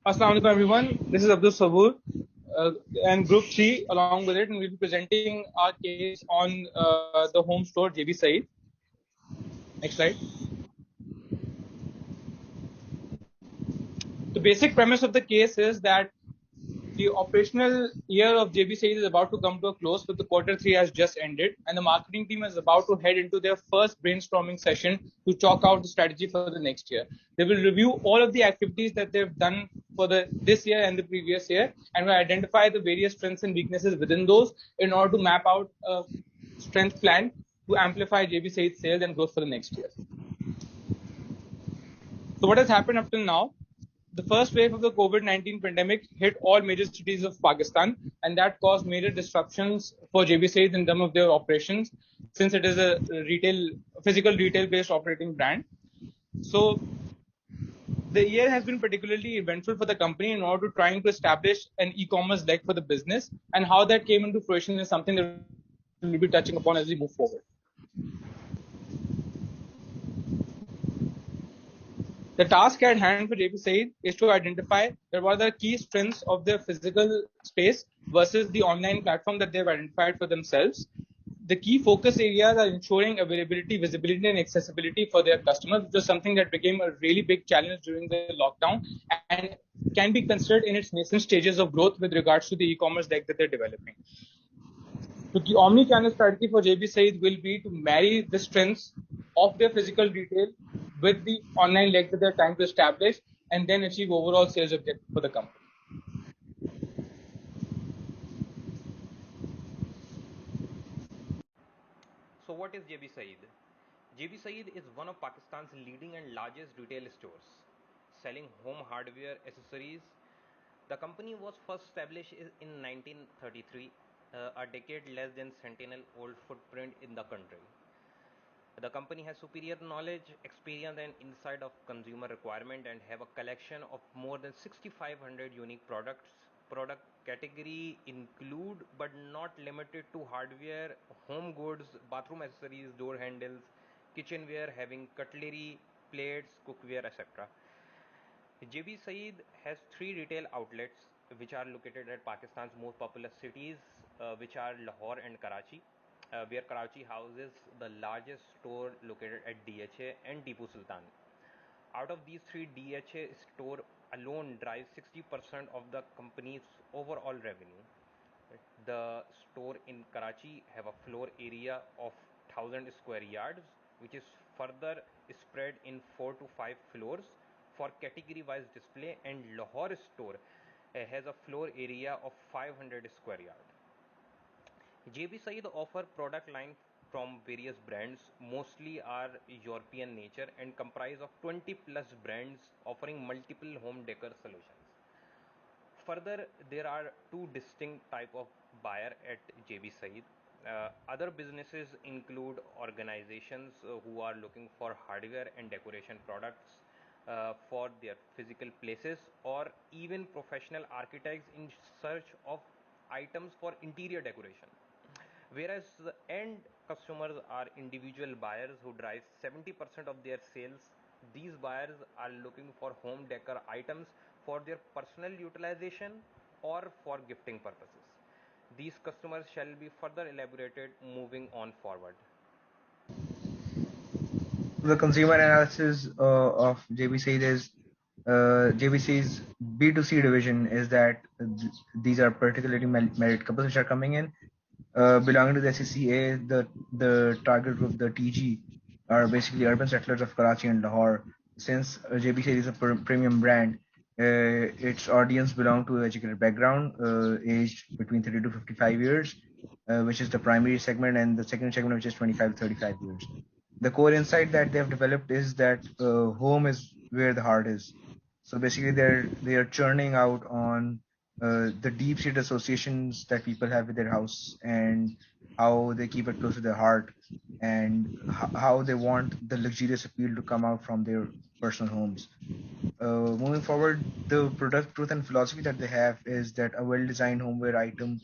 Assalamu alaikum everyone. This is Abdul Sabur and Group 3 along with it, and we'll be presenting our case on the home store JB Said. Next slide. The basic premise of the case is that the operational year of JB Said is about to come to a close, but the quarter 3 has just ended, and the marketing team is about to head into their first brainstorming session to chalk out the strategy for the next year. They will review all of the activities that they've done for this year and the previous year, and will identify the various strengths and weaknesses within those in order to map out a strength plan to amplify JB Said's sales and growth for the next year. So what has happened up till now? The first wave of the COVID-19 pandemic hit all major cities of Pakistan, and that caused major disruptions for JB Said in terms of their operations, since it is a physical retail-based operating brand. So the year has been particularly eventful for the company in order to trying to establish an e-commerce leg for the business, and how that came into fruition is something that we'll be touching upon as we move forward. The task at hand for JB Said is to identify what are the key strengths of their physical space versus the online platform that they've identified for themselves. The key focus areas are ensuring availability, visibility, and accessibility for their customers, which is something that became a really big challenge during the lockdown and can be considered in its nascent stages of growth with regards to the e-commerce leg that they're developing. So the omni-channel strategy for JB Said will be to marry the strengths of their physical retail with the online leg that they're trying to establish, and then achieve overall sales objective for the company. So what is JB Said? JB Said is one of Pakistan's leading and largest retail stores, selling home hardware accessories. The company was first established in 1933, a decade less than centennial-old footprint in the country. The company has superior knowledge, experience and insight of consumer requirement and have a collection of more than 6,500 unique products. Product category include but not limited to hardware, home goods, bathroom accessories, door handles, kitchenware having cutlery, plates, cookware, etc. JB Said has 3 retail outlets which are located at Pakistan's most populous cities, which are Lahore and Karachi, where Karachi houses the largest store located at DHA and Tipu Sultan. Out of these 3, DHA store alone drives 60% of the company's overall revenue. The store in Karachi have a floor area of 1000 square yards, which is further spread in 4 to 5 floors for category wise display, and Lahore store has a floor area of 500 square yards. JB Said offer product line from various brands, mostly are European nature and comprise of 20 plus brands offering multiple home decor solutions. Further, there are 2 distinct type of buyer at JB Said. Other businesses include organizations who are looking for hardware and decoration products for their physical places, or even professional architects in search of items for interior decoration. Whereas the end customers are individual buyers who drive 70% of their sales. These buyers are looking for home decor items for their personal utilization or for gifting purposes. These customers shall be further elaborated moving on forward. The consumer analysis of JBC is JBC's B2C division is that these are particularly married couples which are coming in. Belonging to the SCCA, the target group, the TG, are basically urban settlers of Karachi and Lahore. Since JBC is a premium brand, its audience belong to educated background, aged between 30 to 55 years, which is the primary segment, and the second segment, which is 25 to 35 years. The core insight that they have developed is that home is where the heart is. So basically, they are churning out on the deep-seated associations that people have with their house and how they keep it close to their heart, and how they want the luxurious appeal to come out from their personal homes. Moving forward, the product truth and philosophy that they have is that a well-designed homeware item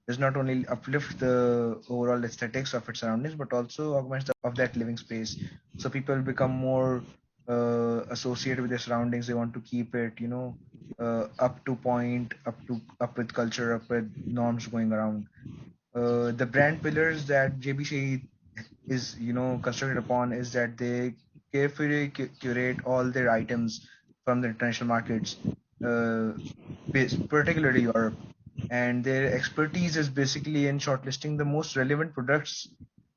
does not only uplift the overall aesthetics of its surroundings, but also augments of that living space. So people become more associated with their surroundings. They want to keep it, up to point, up with culture, up with norms going around. The brand pillars that JBC is constructed upon is that they carefully curate all their items from the international markets, uh, particularly Europe, and their expertise is basically in shortlisting the most relevant products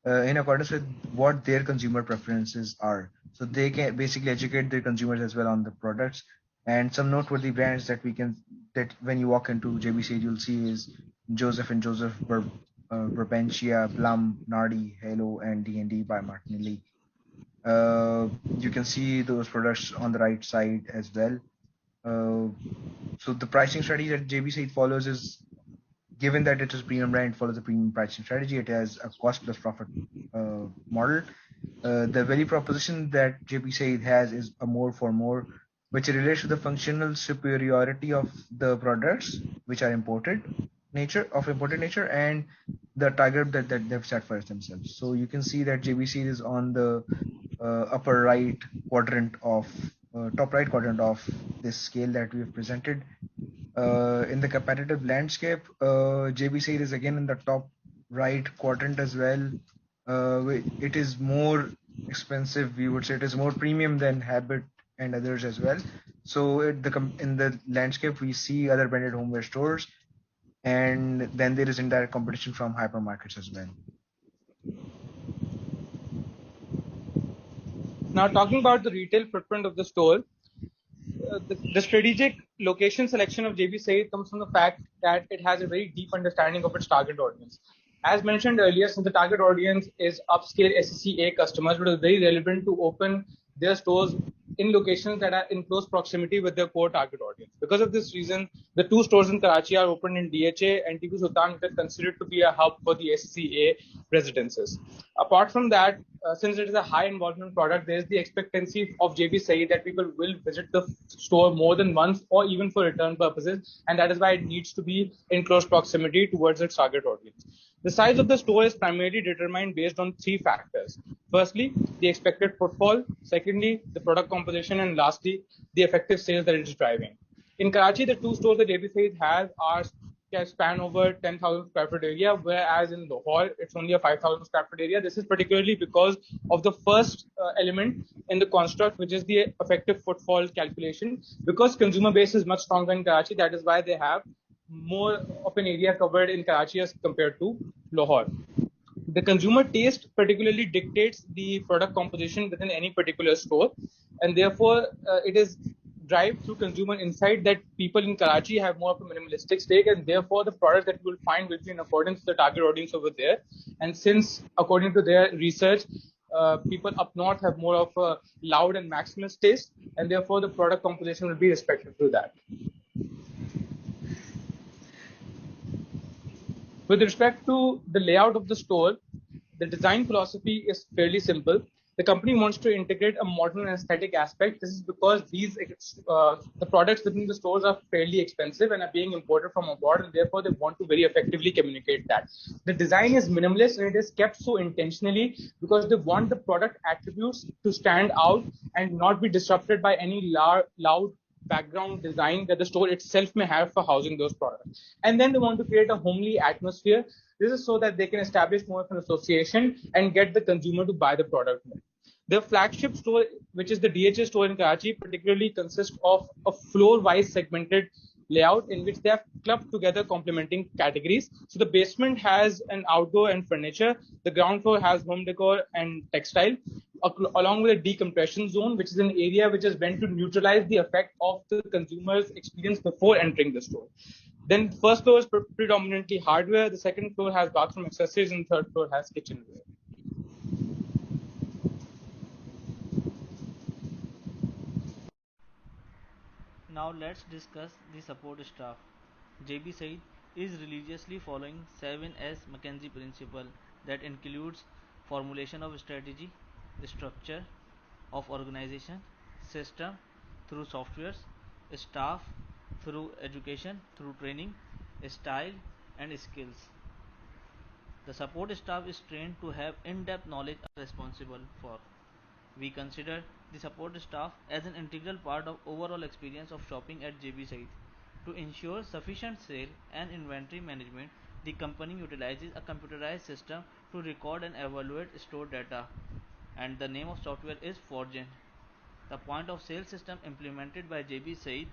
in accordance with what their consumer preferences are. So they can basically educate their consumers as well on the products. And some noteworthy brands that when you walk into JBC you'll see is Joseph and Joseph, Burbentia, Plum, Nardi, Halo, and D&D by Martinelli. You can see those products on the right side as well. So the pricing strategy that JBC follows is, given that it is premium brand, it follows a premium pricing strategy. It has a cost plus profit model. The value proposition that JP Said has is a more for more, which relates to the functional superiority of the products which are imported nature, and the target that they've set for themselves. So you can see that JBC is on the upper right quadrant of top right quadrant of this scale that we have presented. In the competitive landscape, JBC is again in the top right quadrant as well. It is more expensive. We would say it is more premium than Habit and others as well. So in the landscape, we see other branded homeware stores, and then there is indirect competition from hypermarkets as well. Now, talking about the retail footprint of the store, the strategic location selection of JB Said comes from the fact that it has a very deep understanding of its target audience. As mentioned earlier, since the target audience is upscale SECA customers, it is very relevant to open their stores in locations that are in close proximity with their core target audience. Because of this reason, the 2 stores in Karachi are opened in DHA and Tipu Sultan, which is considered to be a hub for the SECA residences. Apart from that, since it is a high involvement product, there is the expectancy of JB Said that people will visit the store more than once or even for return purposes, and that is why it needs to be in close proximity towards its target audience. The size of the store is primarily determined based on 3 factors. Firstly, the expected footfall. Secondly, the product composition. And lastly, the effective sales that it is driving. In Karachi, the 2 stores that JB Said has can span over 10,000 square foot area, whereas in Lahore, it's only a 5,000 square foot area. This is particularly because of the first element in the construct, which is the effective footfall calculation. Because consumer base is much stronger in Karachi, that is why they have more of an area covered in Karachi as compared to Lahore. The consumer taste particularly dictates the product composition within any particular store, and therefore it is drive through consumer insight that people in Karachi have more of a minimalistic stake, and therefore the product that you will find will be in accordance with the target audience over there. And since, according to their research, people up north have more of a loud and maximalist taste, and therefore the product composition will be respective to that. With respect to the layout of the store, the design philosophy is fairly simple. The company wants to integrate a modern aesthetic aspect. This is because the products within the stores are fairly expensive and are being imported from abroad, and therefore they want to very effectively communicate that. The design is minimalist and it is kept so intentionally because they want the product attributes to stand out and not be disrupted by any loud background design that the store itself may have for housing those products. And then they want to create a homely atmosphere. This is so that they can establish more of an association and get the consumer to buy the product more. Their flagship store, which is the DHA store in Karachi, particularly consists of a floor-wise segmented layout in which they have clubbed together complementing categories. So the basement has an outdoor and furniture. The ground floor has home decor and textile, along with a decompression zone, which is an area which is meant to neutralize the effect of the consumer's experience before entering the store. Then the first floor is predominantly hardware. The second floor has bathroom accessories, and the third floor has kitchenware. Now let's discuss the support staff. JB Said is religiously following 7S McKinsey principle that includes formulation of strategy, structure of organization, system through softwares, staff through education, through training, style and skills. The support staff is trained to have in-depth knowledge responsible for We consider the support staff as an integral part of overall experience of shopping at JB Said. To ensure sufficient sale and inventory management, the company utilizes a computerized system to record and evaluate store data, and the name of software is Forgent. The point of sale system implemented by JB Said.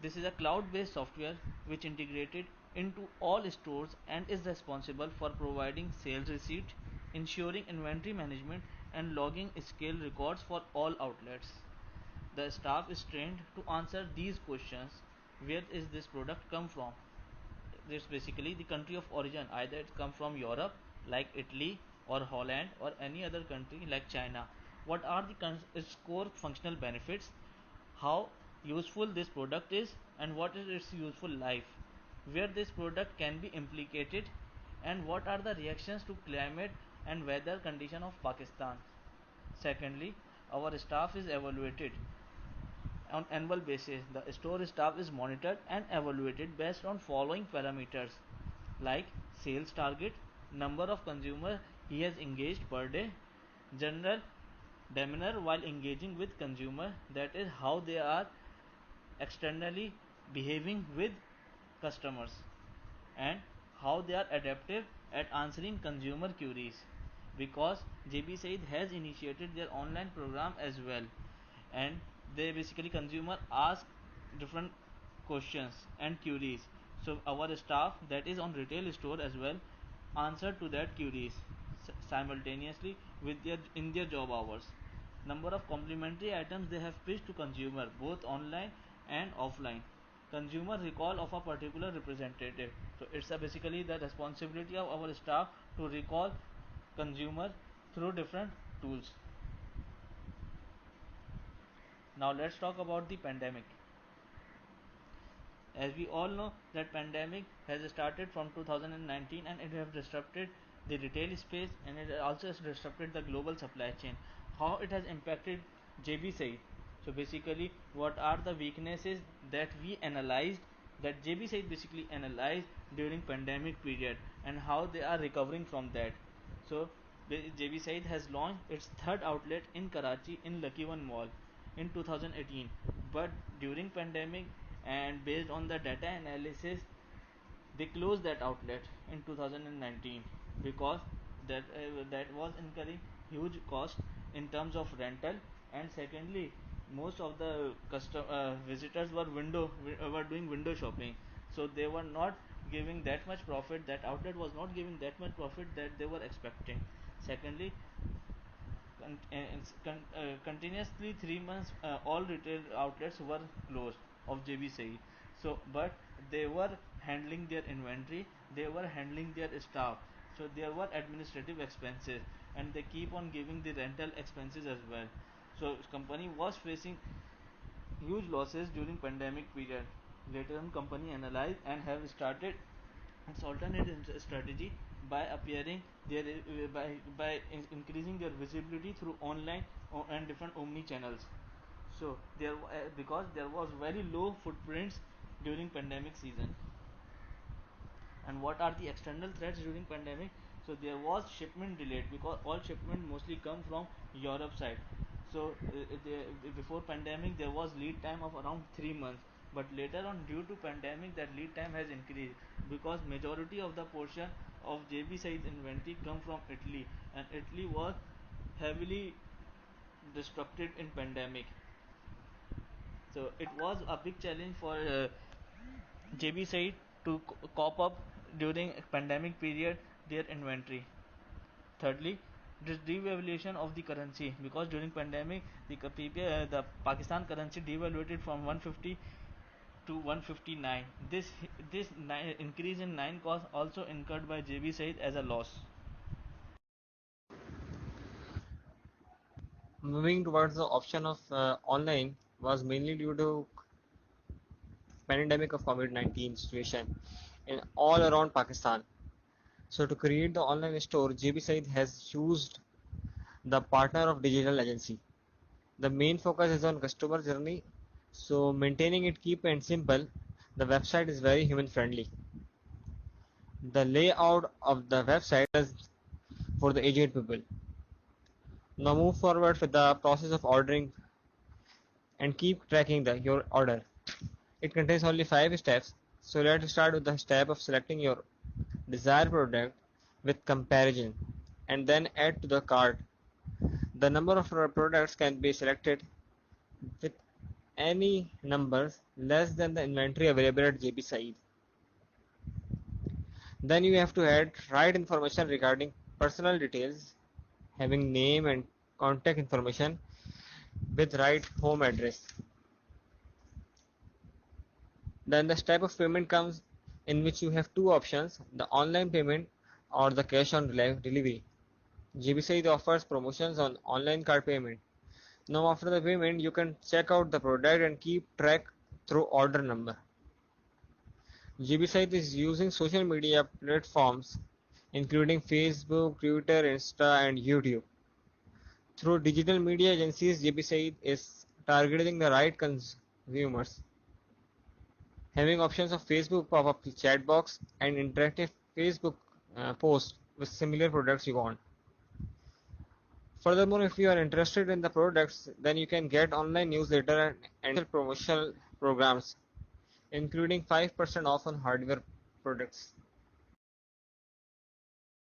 This is a cloud-based software which integrated into all stores and is responsible for providing sales receipt, ensuring inventory management and logging scale records for all outlets. The staff is trained to answer these questions. Where is this product come from? It's basically the country of origin. Either it come from Europe like Italy or Holland or any other country like China. What are its core functional benefits? How useful this product is and what is its useful life, where this product can be implicated, and what are the reactions to climate and weather condition of Pakistan. Secondly, our staff is evaluated on annual basis. The store staff is monitored and evaluated based on following parameters like sales target, number of consumers he has engaged per day, general demeanor while engaging with consumer, that is how they are externally behaving with customers, and how they are adaptive at answering consumer queries, because JB Said has initiated their online program as well, and they basically consumer ask different questions and queries, so our staff that is on retail store as well answer to that queries simultaneously with their in their job hours. Number of complementary items they have pitched to consumer both online and offline. Consumer recall of a particular representative. So it's basically the responsibility of our staff to recall consumer through different tools. Now let's talk about the pandemic. As we all know that pandemic has started from 2019 and it has disrupted the retail space and it also has disrupted the global supply chain. How it has impacted JB Said? So basically what are the weaknesses that we analyzed, that JB Said basically analyzed during pandemic period, and how they are recovering from that. So JB Said has launched its third outlet in Karachi in Lucky One Mall in 2018, but during pandemic and based on the data analysis they closed that outlet in 2019 because that was incurring huge cost in terms of rental, and secondly most of the visitors were doing window shopping, so they were not giving that much profit, that outlet was not giving that much profit that they were expecting. Secondly, continuously 3 months all retail outlets were closed of JB Sahi. So but they were handling their inventory, they were handling their staff, so there were administrative expenses and they keep on giving the rental expenses as well. So company was facing huge losses during pandemic period. Later on company analyzed and have started its alternate strategy by appearing their increasing their visibility through online and different omni channels. So there because there was very low footprints during pandemic season. And what are the external threats during pandemic? So there was shipment delayed because all shipment mostly come from Europe side. So before pandemic there was lead time of around 3 months, but later on due to pandemic that lead time has increased because majority of the portion of JB size inventory come from Italy, and Italy was heavily disrupted in pandemic. So it was a big challenge for JB Said to cop up during pandemic period their inventory. Thirdly, this devaluation of the currency, because during pandemic the Pakistan currency devaluated from 150 to 159. This increase in 9 cost also incurred by JB Said as a loss. Moving towards the option of online was mainly due to pandemic of COVID-19 situation in all around Pakistan. So to create the online store, JB Said has used the partner of digital agency. The main focus is on customer journey, so maintaining it keep and simple. The website is very human friendly. The layout of the website is for the aged people. Now move forward with the process of ordering and keep tracking your order. It contains only 5 steps. So let's start with the step of selecting your desired product with comparison and then add to the cart. The number of products can be selected with any numbers less than the inventory available at JB Saeed. Then you have to add right information regarding personal details, having name and contact information with right home address. Then the step of payment comes in which you have two options, the online payment or the cash on delivery. JB Saeed offers promotions on online card payment. Now after the payment, you can check out the product and keep track through order number. JB Saeed is using social media platforms including Facebook, Twitter, Insta and YouTube. Through digital media agencies, JB Saeed is targeting the right consumers, having options of Facebook pop-up chat box and interactive Facebook posts with similar products you want. Furthermore, if you are interested in the products, then you can get online newsletter and promotional programs, including 5% off on hardware products.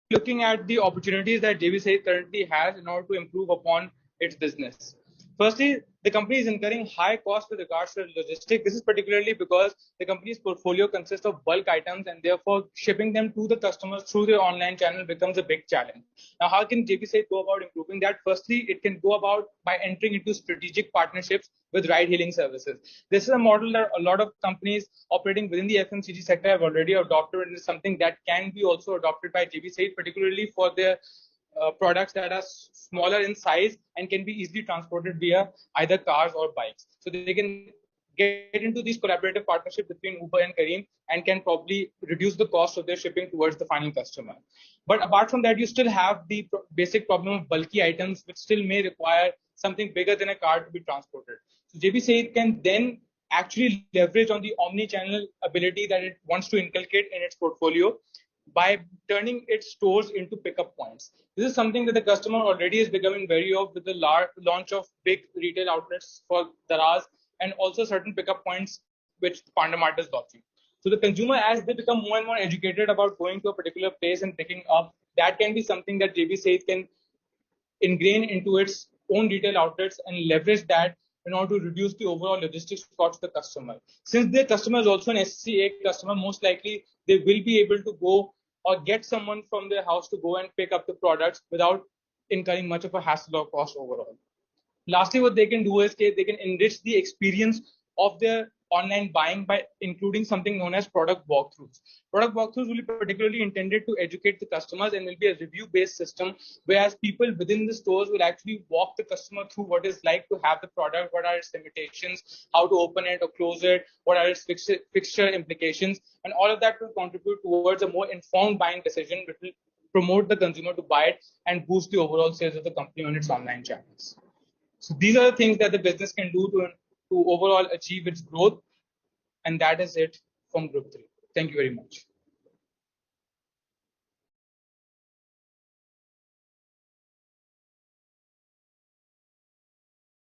Looking at the opportunities that JB Said currently has in order to improve upon its business. Firstly, the company is incurring high costs with regards to logistics. This is particularly because the company's portfolio consists of bulk items and therefore shipping them to the customers through their online channel becomes a big challenge. Now, how can JB Said go about improving that? Firstly, it can go about by entering into strategic partnerships with ride-hailing services. This is a model that a lot of companies operating within the FMCG sector have already adopted, and is something that can be also adopted by JB Said, particularly for their products that are smaller in size and can be easily transported via either cars or bikes. So they can get into these collaborative partnerships between Uber and Careem and can probably reduce the cost of their shipping towards the final customer. But apart from that, you still have the basic problem of bulky items, which still may require something bigger than a car to be transported. So JB Said can then actually leverage on the omni-channel ability that it wants to inculcate in its portfolio by turning its stores into pickup points. This is something that the customer already is becoming wary of with the launch of big retail outlets for Daraz and also certain pickup points which Pandamart is launching. So the consumer, as they become more and more educated about going to a particular place and picking up, that can be something that JB Said can ingrain into its own retail outlets and leverage that in order to reduce the overall logistics cost to the customer. Since the customer is also an SCA customer, most likely they will be able to go or get someone from their house to go and pick up the products without incurring much of a hassle or cost overall. Lastly, what they can do is they can enrich the experience of their online buying by including something known as product walkthroughs. Product walkthroughs will be particularly intended to educate the customers and will be a review-based system, whereas people within the stores will actually walk the customer through what it's like to have the product, what are its limitations, how to open it or close it, what are its fixture implications, and all of that will contribute towards a more informed buying decision, which will promote the consumer to buy it and boost the overall sales of the company on its online channels. So these are the things that the business can do to overall achieve its growth. And that is it from Group 3. Thank you very much.